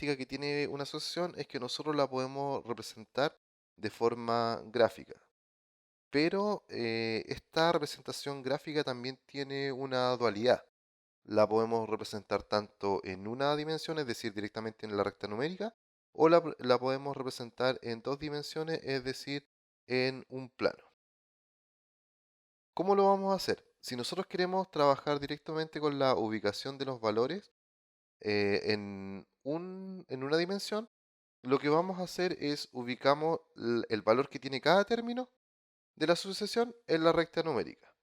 característica que tiene una asociación es que nosotros la podemos representar de forma gráfica. Pero esta representación gráfica también tiene una dualidad. La podemos representar tanto en una dimensión, es decir, directamente en la recta numérica, o la podemos representar en dos dimensiones, es decir, en un plano. ¿Cómo lo vamos a hacer? Si nosotros queremos trabajar directamente con la ubicación de los valores en una dimensión, lo que vamos a hacer es ubicamos el valor que tiene cada término de la sucesión en la recta numérica.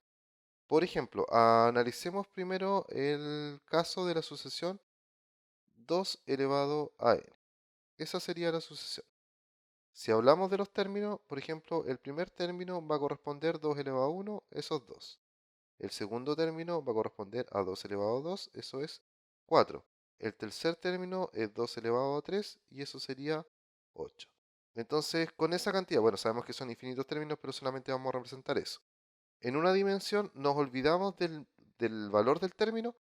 Por ejemplo, analicemos primero el caso de la sucesión 2 elevado a n. Esa sería la sucesión. Si hablamos de los términos, por ejemplo, el primer término va a corresponder 2 elevado a 1, eso es 2. El segundo término va a corresponder a 2 elevado a 2, eso es 4. El tercer término es 2 elevado a 3 y eso sería 8. Entonces, con esa cantidad, bueno, sabemos que son infinitos términos, pero solamente vamos a representar eso. En una dimensión nos olvidamos del valor del término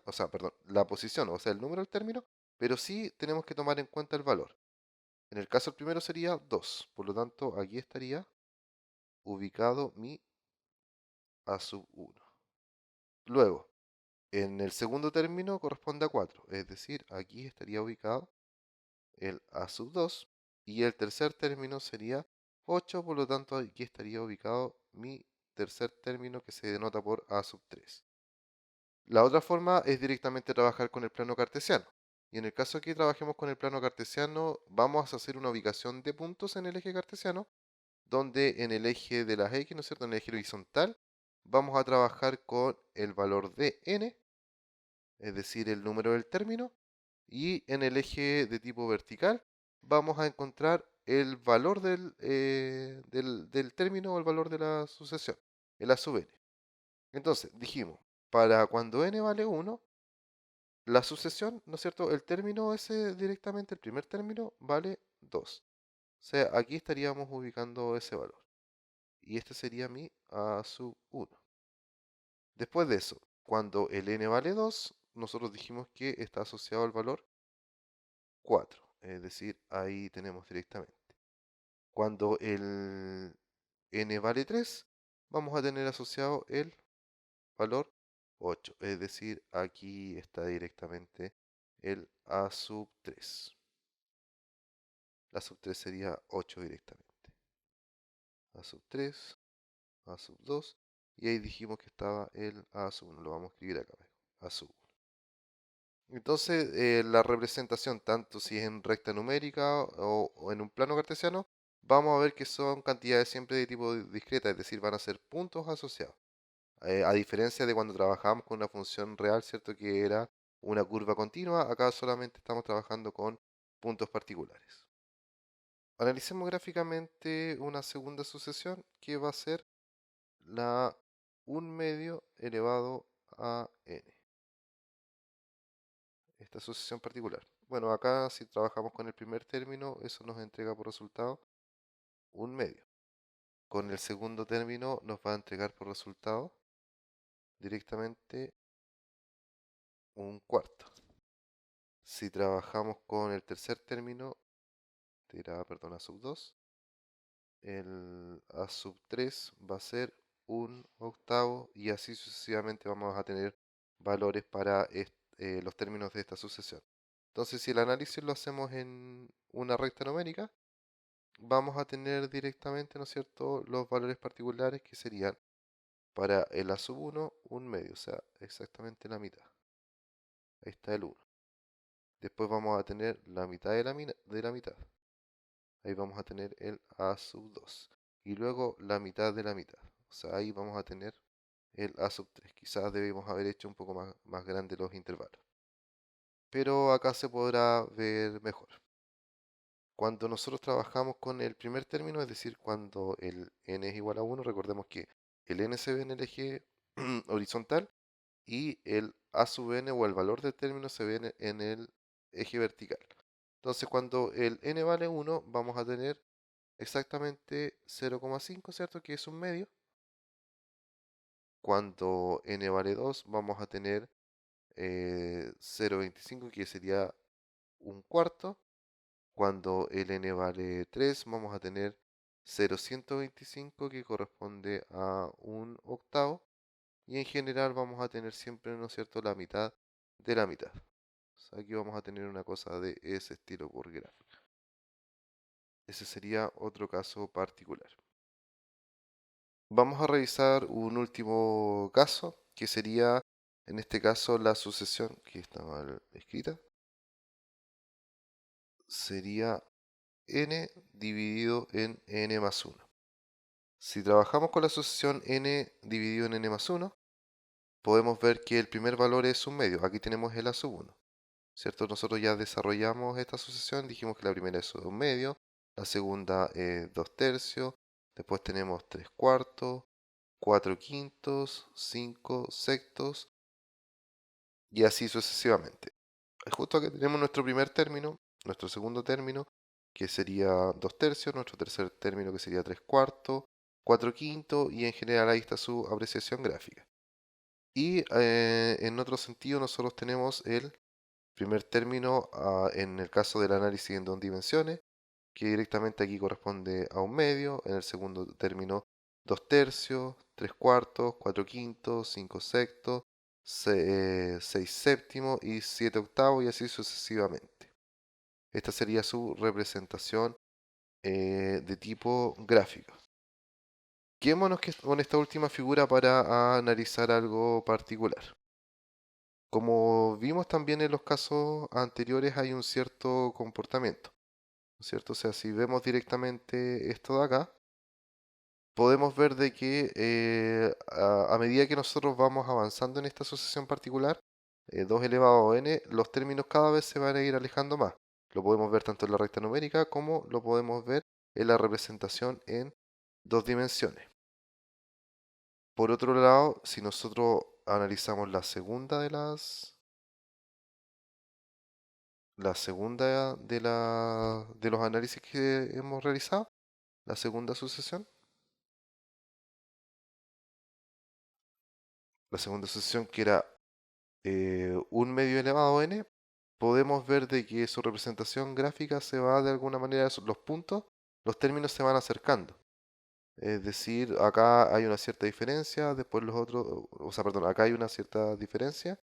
o sea, perdón, la posición, o sea, el número del término, pero sí tenemos que tomar en cuenta el valor. En el caso del primero sería 2, por lo tanto aquí estaría ubicado mi A sub 1. Luego, en el segundo término corresponde a 4, es decir, aquí estaría ubicado el A sub 2 y el tercer término sería 8, por lo tanto aquí estaría ubicado mi tercer término que se denota por A sub 3. La otra forma es directamente trabajar con el plano cartesiano. Y en el caso que trabajemos con el plano cartesiano, vamos a hacer una ubicación de puntos en el eje cartesiano, donde en el eje de las X, ¿no es cierto? En el eje horizontal, vamos a trabajar con el valor de n, es decir, el número del término, y en el eje de tipo vertical vamos a encontrar el valor del término o el valor de la sucesión, el a sub n. Entonces, dijimos, para cuando n vale 1, la sucesión, ¿no es cierto? El término ese directamente, el primer término, vale 2. O sea, aquí estaríamos ubicando ese valor. Y este sería mi a sub 1. Después de eso, cuando el n vale 2, nosotros dijimos que está asociado al valor 4. Es decir, ahí tenemos directamente. Cuando el n vale 3, vamos a tener asociado el valor 8. Es decir, aquí está directamente el a sub 3. La sub 3 sería 8 directamente. A sub 3, A sub 2. Y ahí dijimos que estaba el A sub 1. Lo vamos a escribir acá. A sub 1. Entonces, la representación, tanto si es en recta numérica o en un plano cartesiano, vamos a ver que son cantidades siempre de tipo discreta, es decir, van a ser puntos asociados. A diferencia de cuando trabajamos con una función real, ¿cierto? Que era una curva continua, acá solamente estamos trabajando con puntos particulares. Analicemos gráficamente una segunda sucesión que va a ser la 1 medio elevado a n. Esta sucesión particular. Bueno, acá si trabajamos con el primer término, eso nos entrega por resultado 1 medio. Con el segundo término nos va a entregar por resultado directamente 1/4. Si trabajamos con el tercer término, perdón, a sub 2, el a sub 3 va a ser 1/8 y así sucesivamente vamos a tener valores para los términos de esta sucesión. Entonces, si el análisis lo hacemos en una recta numérica, vamos a tener directamente, ¿no es cierto?, los valores particulares que serían para el a sub 1, 1 medio, o sea, exactamente la mitad. Ahí está el 1. Después vamos a tener la mitad de la mitad. Ahí vamos a tener el a sub 2. Y luego la mitad de la mitad. O sea, ahí vamos a tener el a sub 3. Quizás debemos haber hecho un poco más grande los intervalos. Pero acá se podrá ver mejor. Cuando nosotros trabajamos con el primer término, es decir, cuando el n es igual a 1, recordemos que el n se ve en el eje horizontal y el a sub n o el valor del término se ve en el eje vertical. Entonces, cuando el n vale 1, vamos a tener exactamente 0,5, ¿cierto? Que es un medio. Cuando n vale 2, vamos a tener 0,25, que sería un cuarto. Cuando el n vale 3, vamos a tener 0,125 que corresponde a un octavo. Y en general vamos a tener siempre, ¿no es cierto?, la mitad de la mitad. O sea, aquí vamos a tener una cosa de ese estilo por gráfica. Ese sería otro caso particular. Vamos a revisar un último caso, que sería, en este caso, la sucesión, que está mal escrita, sería n dividido en n más 1. Si trabajamos con la sucesión n dividido en n más 1, podemos ver que el primer valor es un medio. Aquí tenemos el a sub 1, ¿cierto? Nosotros ya desarrollamos esta sucesión, dijimos que la primera es un medio, la segunda es 2 tercios, después tenemos 3 cuartos, 4 quintos, 5 sextos y así sucesivamente. Justo aquí tenemos nuestro primer término, nuestro segundo término, que sería 2 tercios, nuestro tercer término que sería 3 cuartos, 4 quintos y en general ahí está su apreciación gráfica. Y en otro sentido nosotros tenemos el primer término en el caso del análisis en dos dimensiones, que directamente aquí corresponde a un medio, en el segundo término 2 tercios, 3 cuartos, 4 quintos, 5 sextos, 6 séptimos y 7 octavos y así sucesivamente. Esta sería su representación de tipo gráfico. Quedémonos con esta última figura para analizar algo particular. Como vimos también en los casos anteriores hay un cierto comportamiento, ¿no es cierto? O sea, si vemos directamente esto de acá, podemos ver de que a medida que nosotros vamos avanzando en esta asociación particular, 2 elevado a n, los términos cada vez se van a ir alejando más. Lo podemos ver tanto en la recta numérica como lo podemos ver en la representación en dos dimensiones. Por otro lado, si nosotros analizamos de los análisis que hemos realizado, la segunda sucesión, que era un medio elevado a n, podemos ver de que su representación gráfica se va de alguna manera, los puntos, los términos se van acercando. Es decir, acá hay una cierta diferencia, después los otros, o sea, perdón, acá hay una cierta diferencia,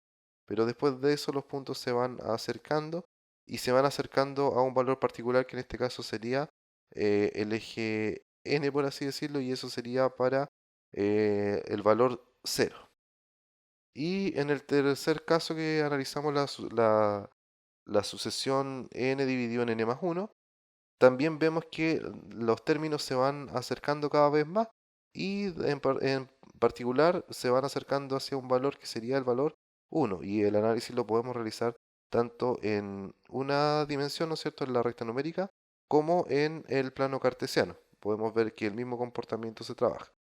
pero después de eso los puntos se van acercando y se van acercando a un valor particular que en este caso sería el eje n, por así decirlo, y eso sería para el valor 0. Y en el tercer caso que analizamos la sucesión n dividido en n más 1, también vemos que los términos se van acercando cada vez más y en particular se van acercando hacia un valor que sería el valor 1 y el análisis lo podemos realizar tanto en una dimensión, ¿no es cierto?, en la recta numérica, como en el plano cartesiano. Podemos ver que el mismo comportamiento se trabaja.